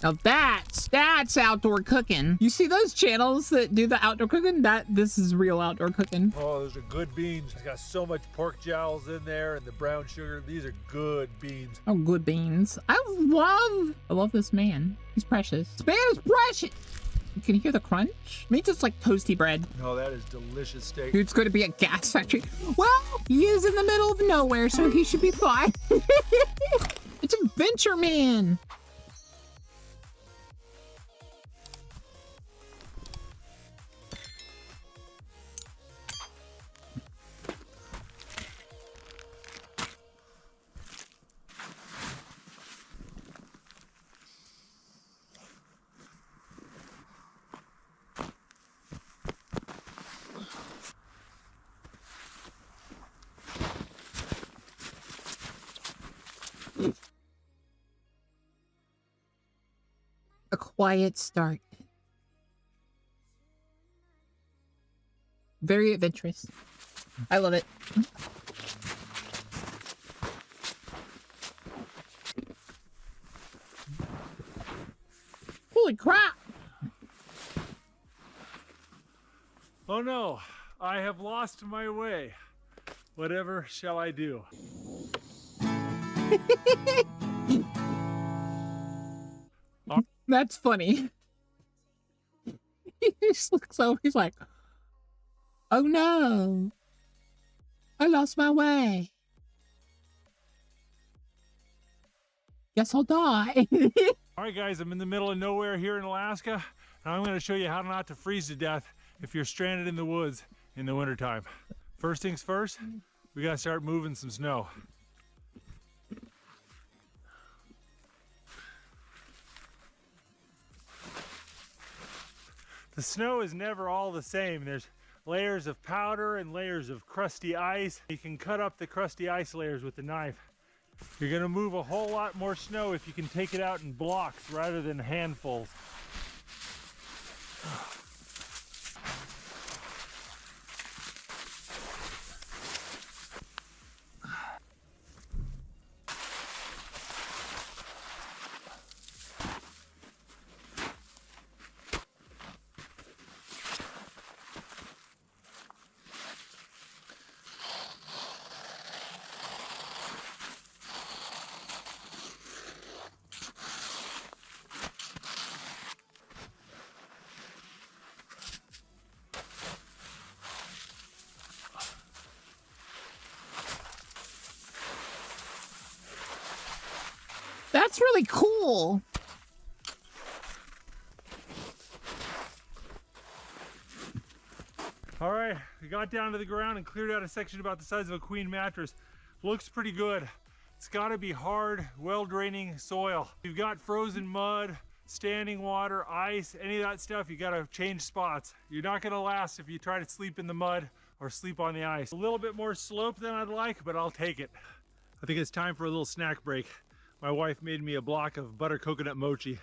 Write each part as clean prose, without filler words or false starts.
Now that's outdoor cooking. You see those channels that do the outdoor cooking? This is real outdoor cooking. Oh, those are good beans. It's got so much pork jowls in there and the brown sugar. These are good beans. Oh, good beans. I love this man. He's precious. This man is precious. You can hear the crunch. Means it's like toasty bread. No, that is delicious steak. Dude's going to be a gas factory. Well, he is in the middle of nowhere, so he should be fine. It's Adventure Man. A quiet start. Very adventurous. I love it. Holy crap! Oh no, I have lost my way. Whatever shall I do? That's funny. He just looks over, he's like, oh no, I lost my way. Guess I'll die. All right, guys, I'm in the middle of nowhere here in Alaska, and I'm going to show you how not to freeze to death if you're stranded in the woods in the wintertime. First things first, we got to start moving some snow. The snow is never all the same. There's layers of powder and layers of crusty ice. You can cut up the crusty ice layers with a knife. You're gonna move a whole lot more snow if you can take it out in blocks rather than handfuls. That's really cool. All right, we got down to the ground and cleared out a section about the size of a queen mattress. Looks pretty good. It's gotta be hard, well-draining soil. You've got frozen mud, standing water, ice, any of that stuff, you gotta change spots. You're not gonna last if you try to sleep in the mud or sleep on the ice. A little bit more slope than I'd like, but I'll take it. I think it's time for a little snack break. My wife made me a block of butter coconut mochi.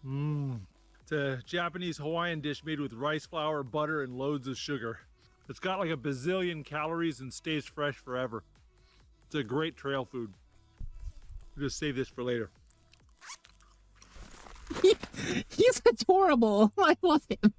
It's a Japanese Hawaiian dish made with rice flour, butter, and loads of sugar. It's got like a bazillion calories and stays fresh forever. It's a great trail food. We'll just save this for later. He's adorable. I love him.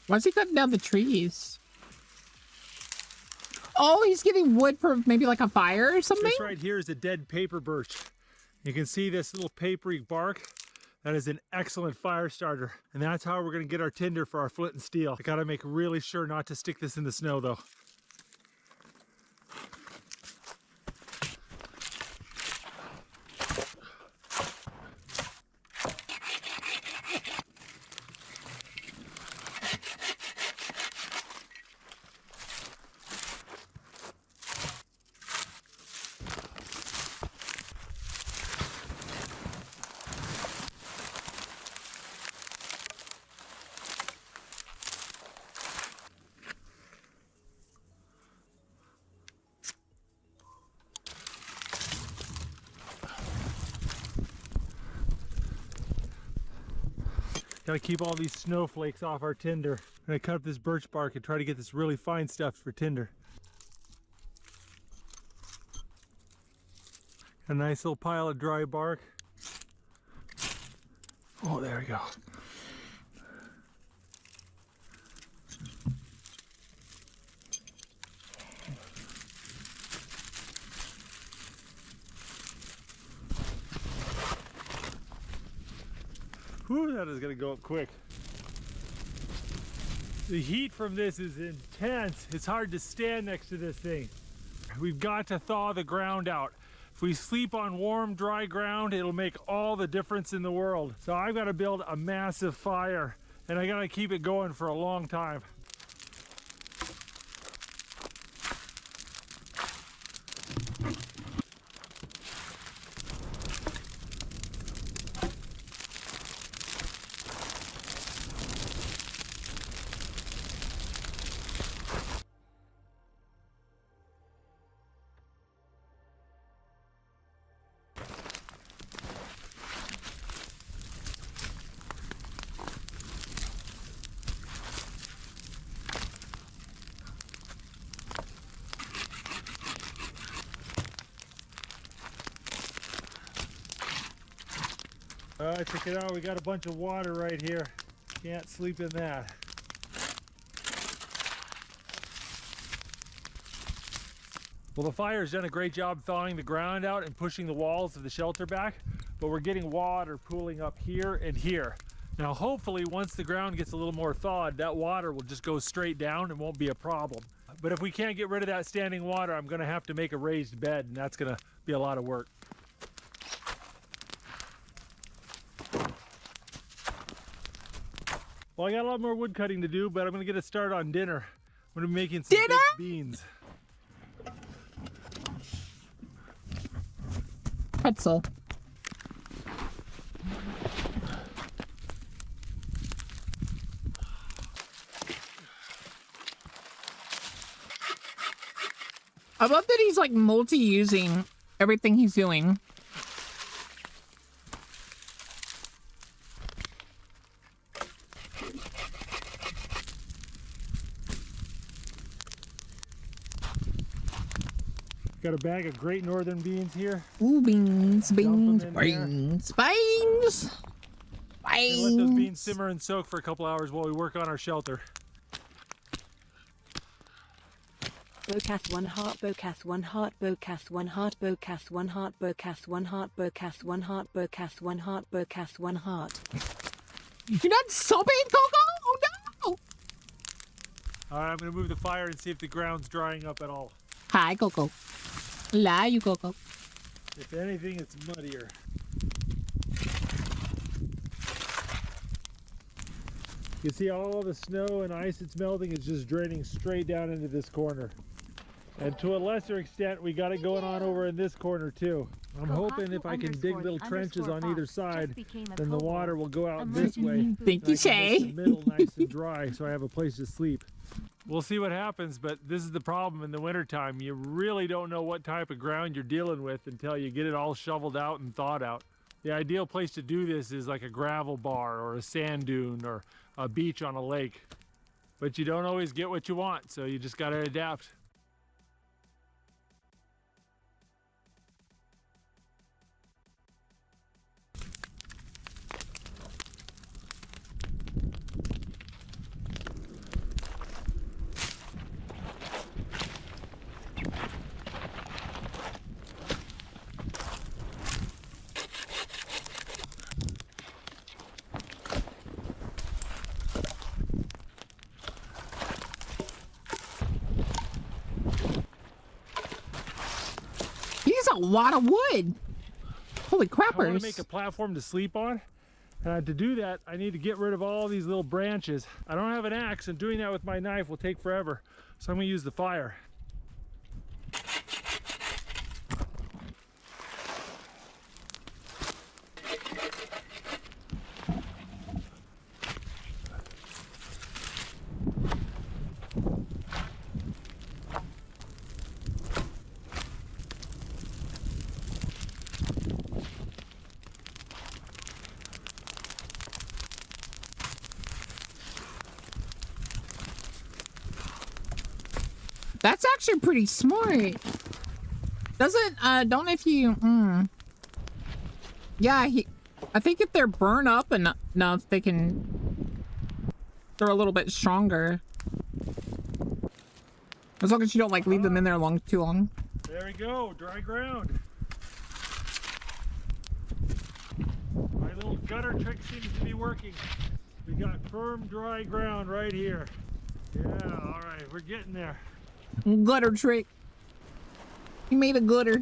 Why is he cutting down the trees? Oh, he's getting wood for maybe like a fire or something? This right here is a dead paper birch. You can see this little papery bark. That is an excellent fire starter. And that's how we're gonna get our tinder for our flint and steel. I gotta make really sure not to stick this in the snow though. Gotta keep all these snowflakes off our tinder. I'm gonna cut up this birch bark and try to get this really fine stuff for tinder. A nice little pile of dry bark. Oh, there we go. Whew, that is gonna go up quick. The heat from this is intense. It's hard to stand next to this thing. We've got to thaw the ground out. If we sleep on warm, dry ground, it'll make all the difference in the world. So I've got to build a massive fire, and I got to keep it going for a long time. Check it out, we got a bunch of water right here. Can't sleep in that. Well, the fire's done a great job thawing the ground out and pushing the walls of the shelter back, but we're getting water pooling up here and here. Now, hopefully, once the ground gets a little more thawed, that water will just go straight down and won't be a problem. But if we can't get rid of that standing water, I'm gonna have to make a raised bed, and that's gonna be a lot of work. Well, I got a lot more wood cutting to do, but I'm gonna get a start on dinner. I'm gonna be making some baked beans. Pretzel. I love that he's like multi-using everything he's doing. Got a bag of great northern beans here. Ooh, beans, beans, beans, beans, beans. Let those beans simmer and soak for a couple hours while we work on our shelter. Bokath one heart, Bokath one heart, Bokath one heart, Bokath one heart, Bokath one heart, Bokath one heart, Bokath one heart, Bokath one heart. You're not sobbing, Coco? Oh no! Alright, I'm gonna move the fire and see if the ground's drying up at all. Hi, Coco. La, you Coco. If anything, it's muddier. You see all the snow and ice that's melting is just draining straight down into this corner. And to a lesser extent, we got it going on over in this corner too. I'm hoping if I can dig little trenches on either side, then the water will go out this way. Thank you, Shay. The middle nice and dry so I have a place to sleep. We'll see what happens, but this is the problem in the wintertime. You really don't know what type of ground you're dealing with until you get it all shoveled out and thawed out. The ideal place to do this is like a gravel bar or a sand dune or a beach on a lake. But you don't always get what you want, so you just gotta adapt. A lot of wood. Holy crappers. I want to make a platform to sleep on. To do that, I need to get rid of all these little branches. I don't have an axe, and doing that with my knife will take forever. So I'm going to use the fire. That's actually pretty smart. Doesn't, don't if you, Yeah, I think if they're burned up enough, they're a little bit stronger. As long as you don't, like, leave them in there too long. There we go, dry ground. My little gutter trick seems to be working. We got firm, dry ground right here. Yeah, all right, we're getting there. Gutter trick. He made a gutter.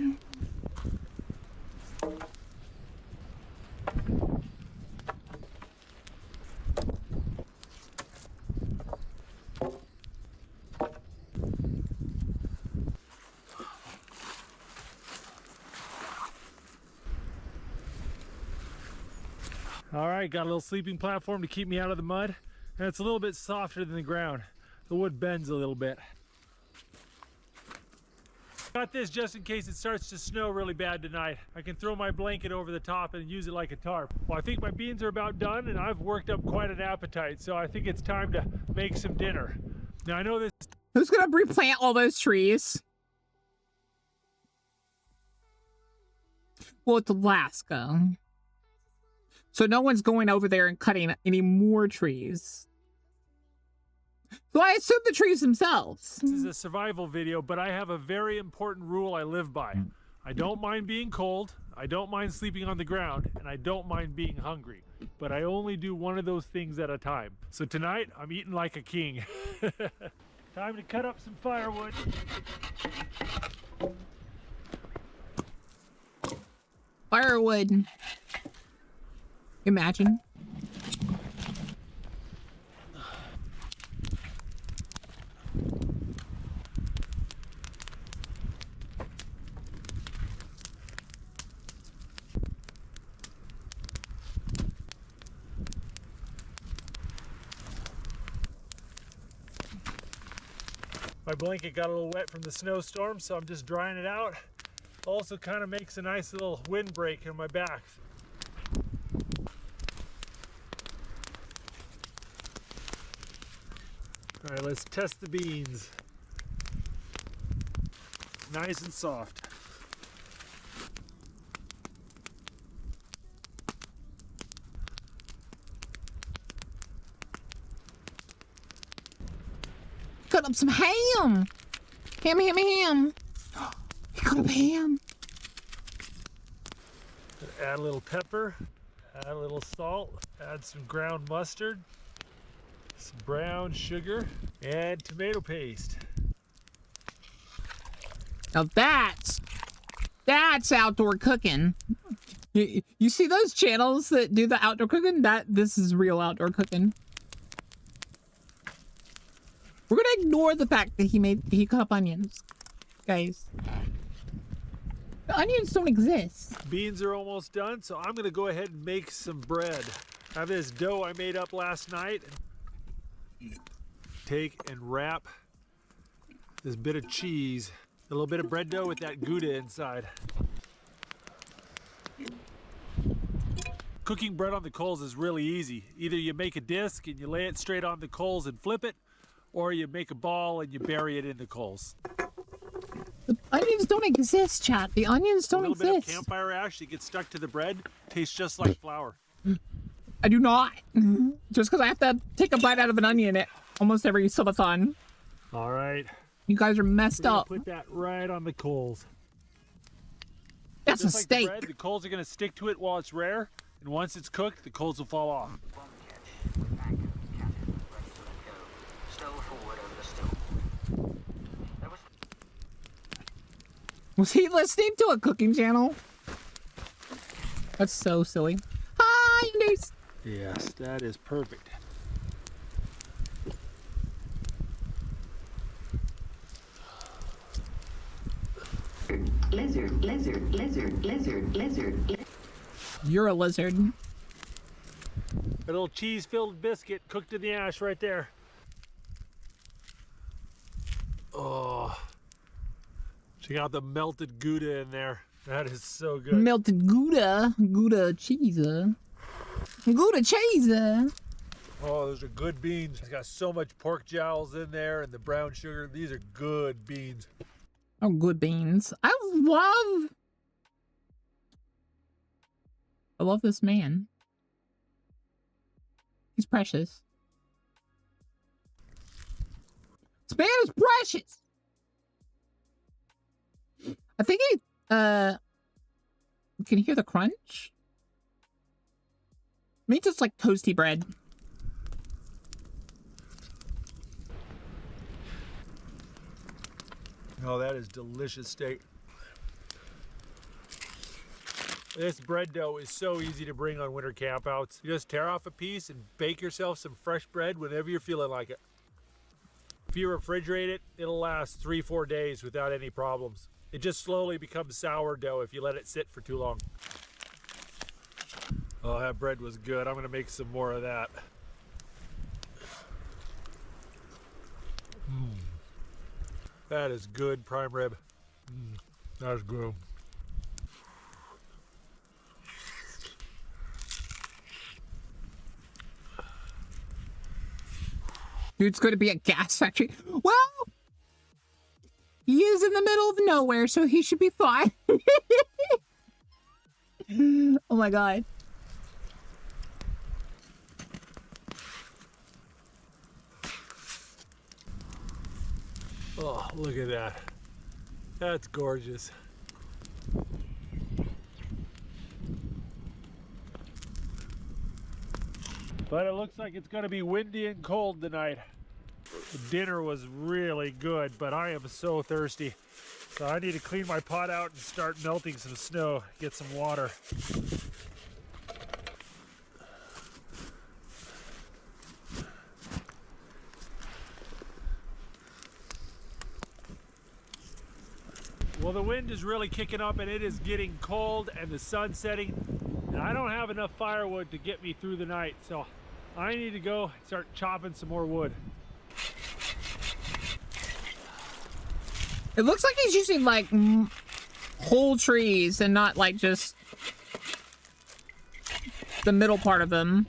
All right, got a little sleeping platform to keep me out of the mud, and it's a little bit softer than the ground. The wood bends a little bit. Got this just in case it starts to snow really bad tonight. I can throw my blanket over the top and use it like a tarp. Well, I think my beans are about done, and I've worked up quite an appetite, so I think it's time to make some dinner. Now I know this. Who's gonna replant all those trees? Well, it's Alaska. So no one's going over there and cutting any more trees. So I assume the trees themselves. This is a survival video, but I have a very important rule I live by. I don't mind being cold, I don't mind sleeping on the ground, and I don't mind being hungry. But I only do one of those things at a time. So tonight, I'm eating like a king. Time to cut up some firewood. Firewood. Imagine. My blanket got a little wet from the snowstorm, so I'm just drying it out. Also kind of makes a nice little windbreak in my back. All right, let's test the beans. Nice and soft. Cut up some ham. Ham. He cut up ham. Add a little pepper, add a little salt, add some ground mustard, some brown sugar, and tomato paste. Now that's outdoor cooking. You see those channels that do the outdoor cooking? This is real outdoor cooking. We're gonna ignore the fact that he cut up onions, guys. The onions don't exist. Beans are almost done, so I'm gonna go ahead and make some bread. I have this dough I made up last night. Take and wrap this bit of cheese, a little bit of bread dough with that Gouda inside. Cooking bread on the coals is really easy. Either you make a disc and you lay it straight on the coals and flip it, or you make a ball and you bury it in the coals. The onions don't exist, chat. The onions don't exist. A little bit of campfire ash that gets stuck to the bread tastes just like flour. I do not. Just because I have to take a bite out of an onion almost every subathon. All right. You guys are messed up. Put that right on the coals. That's just a like steak. The bread, the coals are going to stick to it while it's rare, and once it's cooked, the coals will fall off. Was he listening to a cooking channel? That's so silly. Hi, Anders. Yes, that is perfect. Lizard. You're a lizard. A little cheese-filled biscuit cooked in the ash right there. Oh, check out the melted Gouda in there. That is so good. Melted Gouda cheese. Gouda cheese. Oh, those are good beans. It's got so much pork jowls in there and the brown sugar. These are good beans. Oh, good beans. I love this man. He's precious. This man is precious. I think he, can you hear the crunch? Maybe just like toasty bread. Oh, that is delicious steak. This bread dough is so easy to bring on winter campouts. You just tear off a piece and bake yourself some fresh bread whenever you're feeling like it. If you refrigerate it, it'll last 3-4 days without any problems. It just slowly becomes sourdough if you let it sit for too long. Oh, that bread was good. I'm gonna make some more of that. That is good prime rib. That is good. Dude's going to be a gas factory. Well, he is in the middle of nowhere, so he should be fine. Oh my god. Oh, look at that. That's gorgeous. But it looks like it's going to be windy and cold tonight. The dinner was really good, but I am so thirsty. So I need to clean my pot out and start melting some snow, get some water. Well, the wind is really kicking up and it is getting cold and the sun's setting. And I don't have enough firewood to get me through the night, so I need to go start chopping some more wood. It looks like he's using like whole trees and not like just the middle part of them.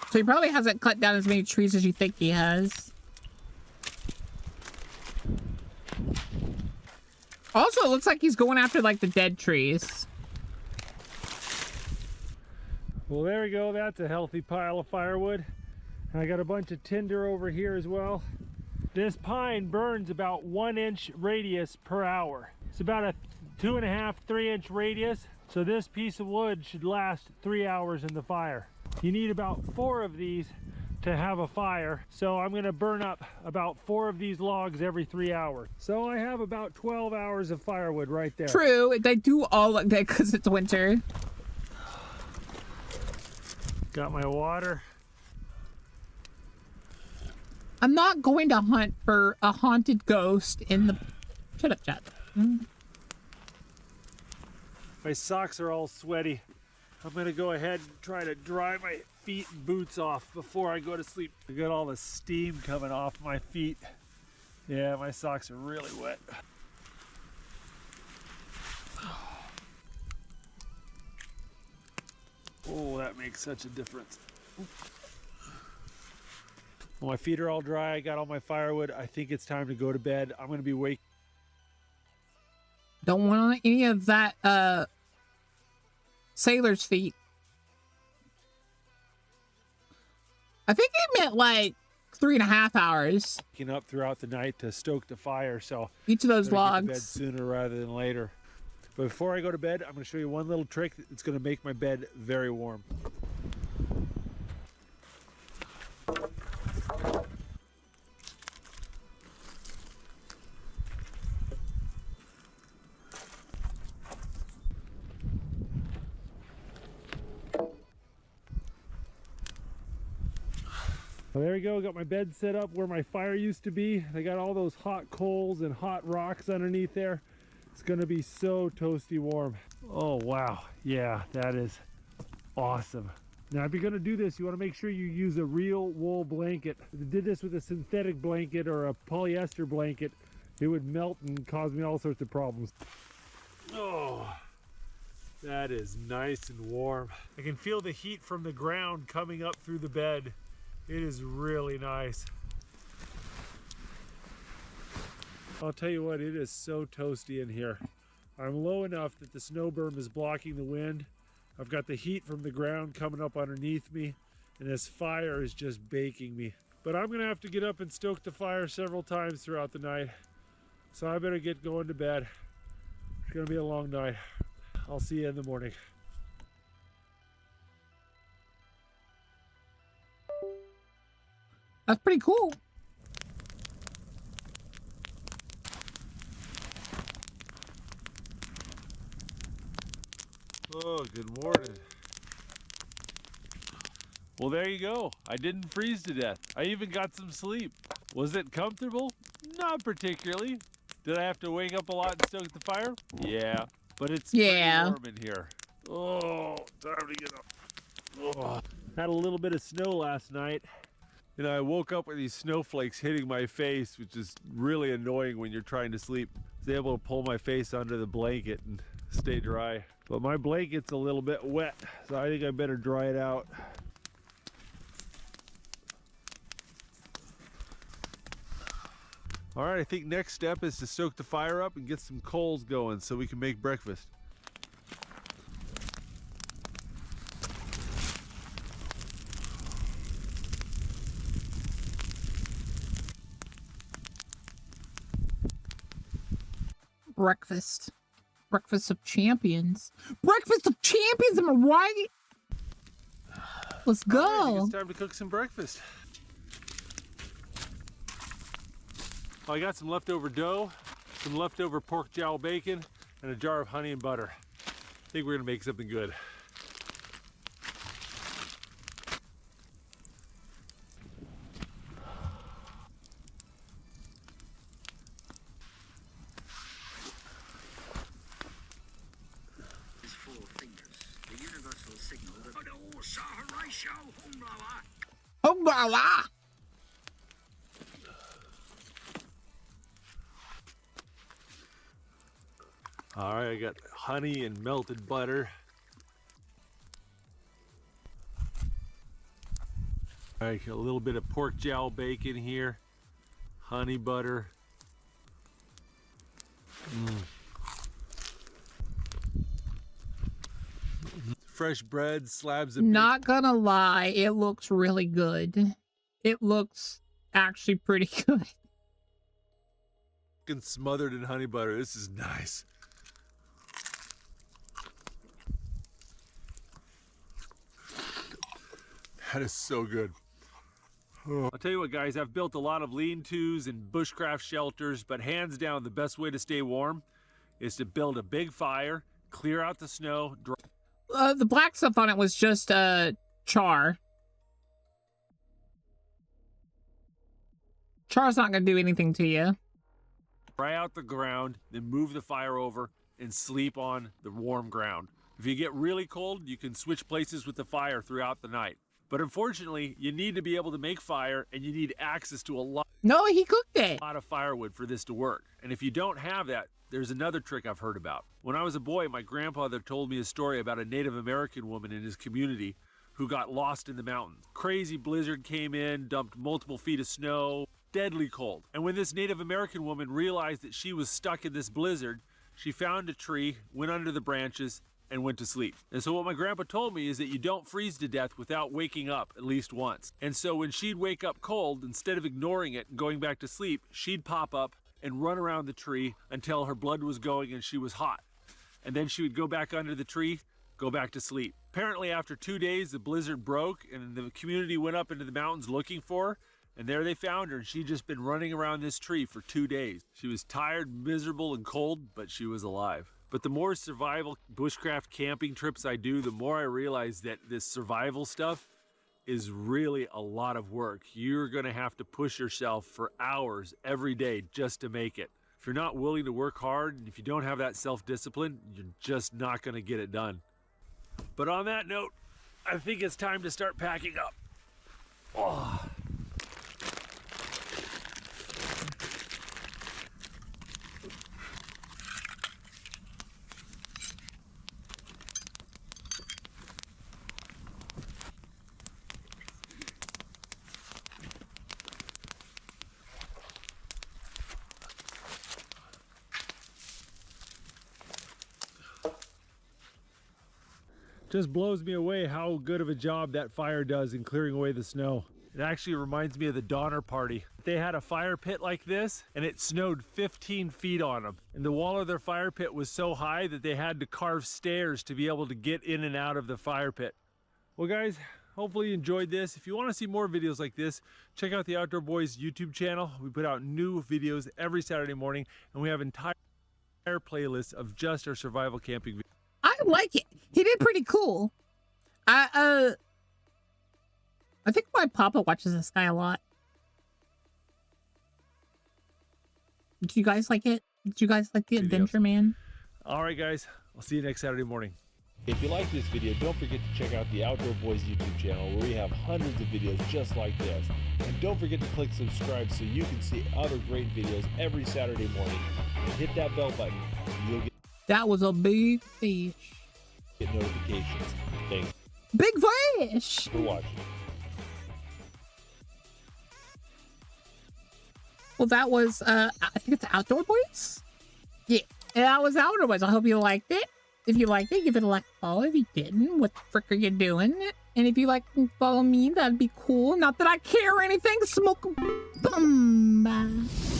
So he probably hasn't cut down as many trees as you think he has. Also, it looks like he's going after like the dead trees. Well, there we go. That's a healthy pile of firewood. I got a bunch of tinder over here as well. This pine burns about 1 inch radius per hour. It's about a 2.5, 3 inch radius. So this piece of wood should last 3 hours in the fire. You need about 4 of these to have a fire. So I'm gonna burn up about 4 of these logs every 3 hours. So I have about 12 hours of firewood right there. True, they do all like that because it's winter. Got my water. I'm not going to hunt for a haunted ghost in the... Shut up, chat. My socks are all sweaty. I'm gonna go ahead and try to dry my feet and boots off before I go to sleep. I got all the steam coming off my feet. Yeah, my socks are really wet. Oh, that makes such a difference. Well, my feet are all dry. I got all my firewood. I think it's time to go to bed. I'm gonna be wake. Don't want any of that, sailor's feet. I think he meant like 3.5 hours. Waking up throughout the night to stoke the fire, so Each of those I'm gonna get to bed logs. sooner rather than later. But before I go to bed, I'm going to show you one little trick that's going to make my bed very warm. Well, there we go. Got my bed set up where my fire used to be. I got all those hot coals and hot rocks underneath there. It's gonna be so toasty warm. Oh wow, yeah, that is awesome. Now if you're gonna do this, you want to make sure you use a real wool blanket. If you did this with a synthetic blanket or a polyester blanket, it would melt and cause me all sorts of problems. Oh, That is nice and warm. I can feel the heat from the ground coming up through the bed. It is really nice. I'll tell you what, it is so toasty in here. I'm low enough that the snow berm is blocking the wind. I've got the heat from the ground coming up underneath me, and this fire is just baking me. But I'm gonna have to get up and stoke the fire several times throughout the night. So I better get going to bed. It's gonna be a long night. I'll see you in the morning. That's pretty cool. Oh, good morning. Well, there you go. I didn't freeze to death. I even got some sleep. Was it comfortable? Not particularly. Did I have to wake up a lot and stoke the fire? Yeah, but it's pretty warm in here. Oh, time to get up. Oh. Had a little bit of snow last night. You know, I woke up with these snowflakes hitting my face, which is really annoying when you're trying to sleep. I was able to pull my face under the blanket and stay dry. But my blanket's a little bit wet, so I think I better dry it out. All right, I think next step is to soak the fire up and get some coals going so we can make breakfast. Breakfast. Breakfast of champions. Breakfast of champions, am I right? Let's go. All right, I think it's time to cook some breakfast. I got some leftover dough, some leftover pork jowl bacon, and a jar of honey and butter. I think we're gonna make something good. Oh, la la. All right, I got honey and melted butter. All right, a little bit of pork jowl bacon here, honey butter. Fresh bread, slabs of Not gonna lie, it looks really good. It looks actually pretty good. bacon smothered in honey butter. This is nice. That is so good. I'll tell you what, guys, I've built a lot of lean-tos and bushcraft shelters, but hands down, the best way to stay warm is to build a big fire, clear out the snow. The black stuff on it was just char. Char's not gonna do anything to you. Dry out the ground, then move the fire over and sleep on the warm ground. If you get really cold, you can switch places with the fire throughout the night. But unfortunately, you need to be able to make fire, and you need access to a lot No, he cooked it. of firewood for this to work. And if you don't have that, there's another trick I've heard about. When I was a boy, my grandfather told me a story about a Native American woman in his community who got lost in the mountains. Crazy blizzard came in, dumped multiple feet of snow, deadly cold. And when this Native American woman realized that she was stuck in this blizzard, she found a tree, went under the branches, and went to sleep. And so what my grandpa told me is that you don't freeze to death without waking up at least once. And so when she'd wake up cold, instead of ignoring it and going back to sleep, she'd pop up and run around the tree until her blood was going and she was hot. And then she would go back under the tree, go back to sleep. Apparently after 2 days, the blizzard broke and the community went up into the mountains looking for her. And there they found her, and she'd just been running around this tree for 2 days. She was tired, miserable, and cold, but she was alive. But the more survival bushcraft camping trips I do, the more I realize that this survival stuff is really a lot of work. You're gonna have to push yourself for hours every day just to make it. If you're not willing to work hard, and if you don't have that self-discipline, you're just not gonna get it done. But on that note, I think it's time to start packing up. Oh. Just blows me away how good of a job that fire does in clearing away the snow. It actually reminds me of the Donner Party. They had a fire pit like this and it snowed 15 feet on them. And the wall of their fire pit was so high that they had to carve stairs to be able to get in and out of the fire pit. Well guys, hopefully you enjoyed this. If you want to see more videos like this, check out the Outdoor Boys YouTube channel. We put out new videos every Saturday morning and we have entire playlists of just our survival camping videos. I like it. He did pretty cool. I think my papa watches this guy a lot. Did you guys like it? Did you guys like the adventure, man? All right, guys. I'll see you next Saturday morning. If you like this video, don't forget to check out the Outdoor Boys YouTube channel where we have hundreds of videos just like this. And don't forget to click subscribe so you can see other great videos every Saturday morning. And hit that bell button and you'll That was a big fish. get notifications. Thanks Big fish! for watching. Well, that was, I think it's Outdoor Boys? Yeah, that was Outdoor Boys. I hope you liked it. If you liked it, give it a like, follow. If you didn't, what the frick are you doing? And if you like to follow me, that'd be cool. Not that I care or anything. Smoke. Boom. Bye.